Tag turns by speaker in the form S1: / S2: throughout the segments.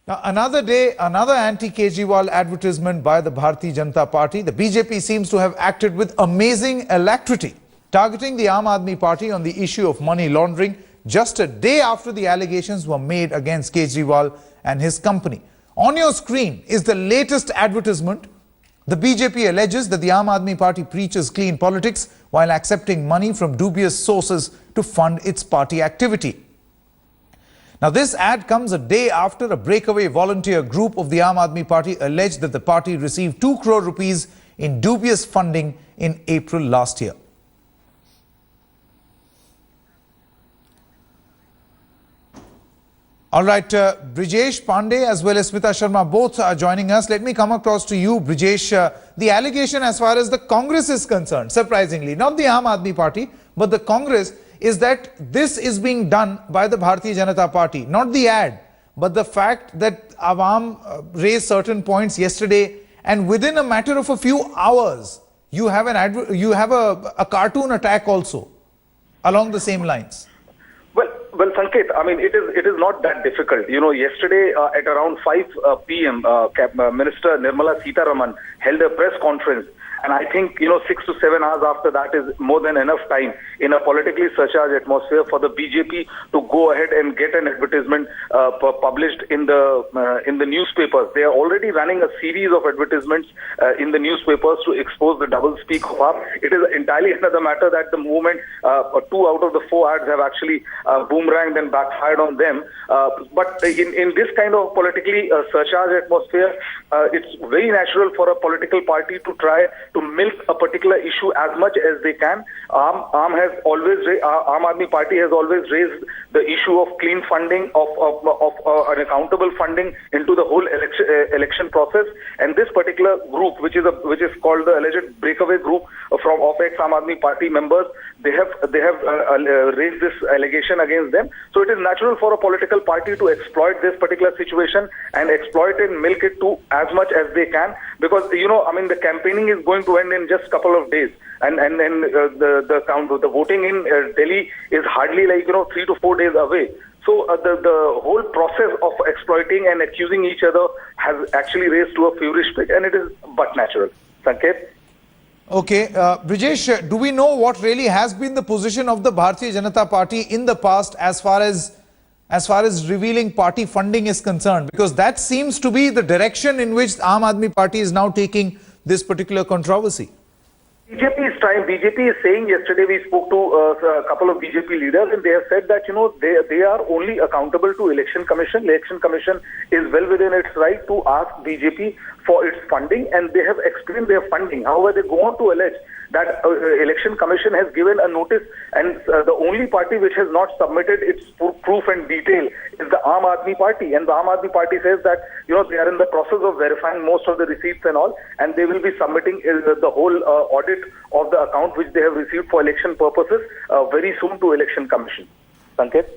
S1: Now, another day, another anti-Kejriwal advertisement by the Bharatiya Janata Party. The BJP seems to have acted with amazing alacrity, targeting the Aam Aadmi Party on the issue of money laundering just a day after the allegations were made against Kejriwal and his company. On your screen is the latest advertisement. The BJP alleges that the Aam Aadmi Party preaches clean politics while accepting money from dubious sources to fund its party activity. Now, this ad comes a day after a breakaway volunteer group of the Aam Aadmi Party alleged that the party received 2 crore rupees in dubious funding in April last year. All right, Brijesh Pandey as well as Smita Sharma both are joining us. Let me come across to you, Brijesh. The allegation as far as the Congress is concerned, surprisingly, not the Aam Aadmi Party, but the Congress, is that this is being done by the Bharatiya Janata Party. Not the ad, but the fact that Awam raised certain points yesterday, and within a matter of a few hours, you have a cartoon attack also along the same lines.
S2: Well, Sanket, I mean, it is not that difficult. You know, yesterday at around 5 p.m., Minister Nirmala Sitharaman held a press conference. And I think, 6 to 7 hours after that is more than enough time in a politically surcharged atmosphere for the BJP to go ahead and get an advertisement published in the newspapers. They are already running a series of advertisements in the newspapers to expose the doublespeak of AAP. It is entirely another matter that the movement, 2 out of the 4 ads have actually boomeranged and backfired on them. But in this kind of politically surcharged atmosphere, it's very natural for a political party to try to milk a particular issue as much as they can. Aam Aadmi Party has always raised the issue of clean funding, of an accountable funding into the whole election process. And this particular group, which is called the alleged breakaway group of ex-Aam Aadmi Party members, they have raised this allegation against them. So it is natural for a political party to exploit this particular situation and exploit and milk it to as much as they can, because the campaigning is going to end in just a couple of days, and the voting in Delhi is hardly 3 to 4 days away. So the whole process of exploiting and accusing each other has actually raised to a feverish pitch, and it is but natural. Sanket?
S1: Okay, Brijesh, do we know what really has been the position of the Bharatiya Janata Party in the past as far as revealing party funding is concerned? Because that seems to be the direction in which Aam Aadmi Party is now taking this particular controversy.
S2: BJP is saying, yesterday we spoke to a couple of BJP leaders, and they have said that, they are only accountable to Election Commission. Election Commission is well within its right to ask BJP for its funding, and they have explained their funding. However, they go on to allege that Election Commission has given a notice, and the only party which has not submitted its proof and detail is the Aam Aadmi Party. And the Aam Aadmi Party says that, they are in the process of verifying most of the receipts and all, and they will be submitting the whole audit of the account which they have received for election purposes very soon to Election Commission. Sanket?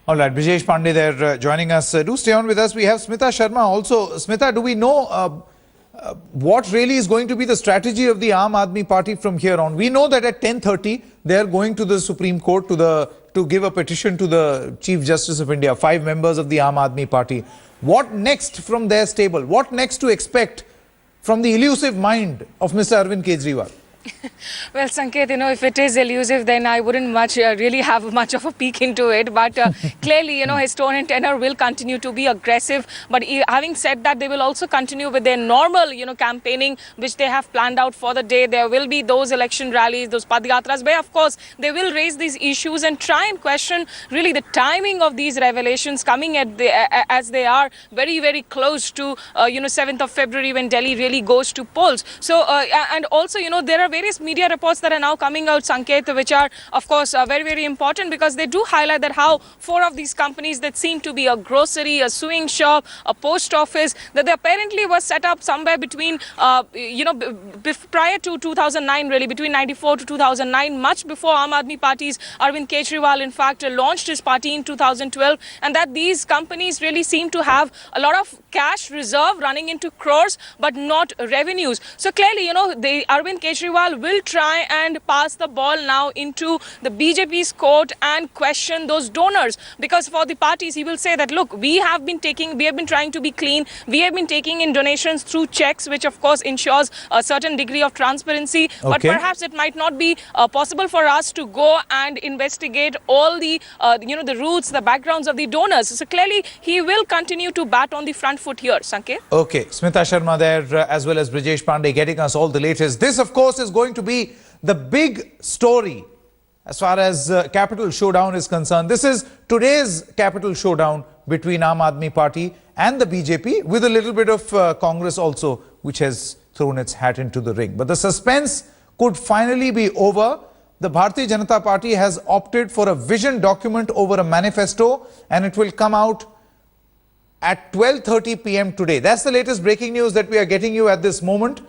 S1: All right, Brijesh Pandey there joining us. Do stay on with us. We have Smita Sharma also. Smita, do we know what really is going to be the strategy of the Aam Aadmi Party from here on? We know that at 10:30 they are going to the Supreme Court to give a petition to the Chief Justice of India, 5 members of the Aam Aadmi Party. What next from their stable? What next to expect from the elusive mind of Mr. Arvind Kejriwal?
S3: Well, Sanket, if it is elusive, then I wouldn't really have much of a peek into it. But clearly, his tone and tenor will continue to be aggressive. But having said that, they will also continue with their normal, campaigning, which they have planned out for the day. There will be those election rallies, those padyatras, where, of course, they will raise these issues and try and question really the timing of these revelations coming as they are very, very close to, 7th of February when Delhi really goes to polls. So, and also, there are various media reports that are now coming out, Sanket, which are, of course, very, very important, because they do highlight that how 4 of these companies that seem to be a grocery, a sewing shop, a post office, that they apparently were set up somewhere between, prior to 2009, really, between 94 to 2009, much before Aam Aadmi Party's Arvind Kejriwal, in fact, launched his party in 2012, and that these companies really seem to have a lot of cash reserve running into crores, but not revenues. So clearly, the Arvind Kejriwal Kejriwal will try and pass the ball now into the BJP's court and question those donors, because for the parties he will say that, look, we have been trying to be clean, we have been taking in donations through checks, which of course ensures a certain degree of transparency, but perhaps it might not be possible for us to go and investigate all the the roots, the backgrounds of the donors. So clearly he will continue to bat on the front foot here, Sanket.
S1: Okay, Smita Sharma there, as well as Brijesh Pandey, getting us all the latest. This, of course, is going to be the big story as far as capital showdown is concerned. This is today's capital showdown between Aam Aadmi Party and the BJP, with a little bit of Congress also, which has thrown its hat into the ring. But the suspense could finally be over. The Bharatiya Janata Party has opted for a vision document over a manifesto, and it will come out at 12:30 p.m. today. That's the latest breaking news that we are getting you at this moment.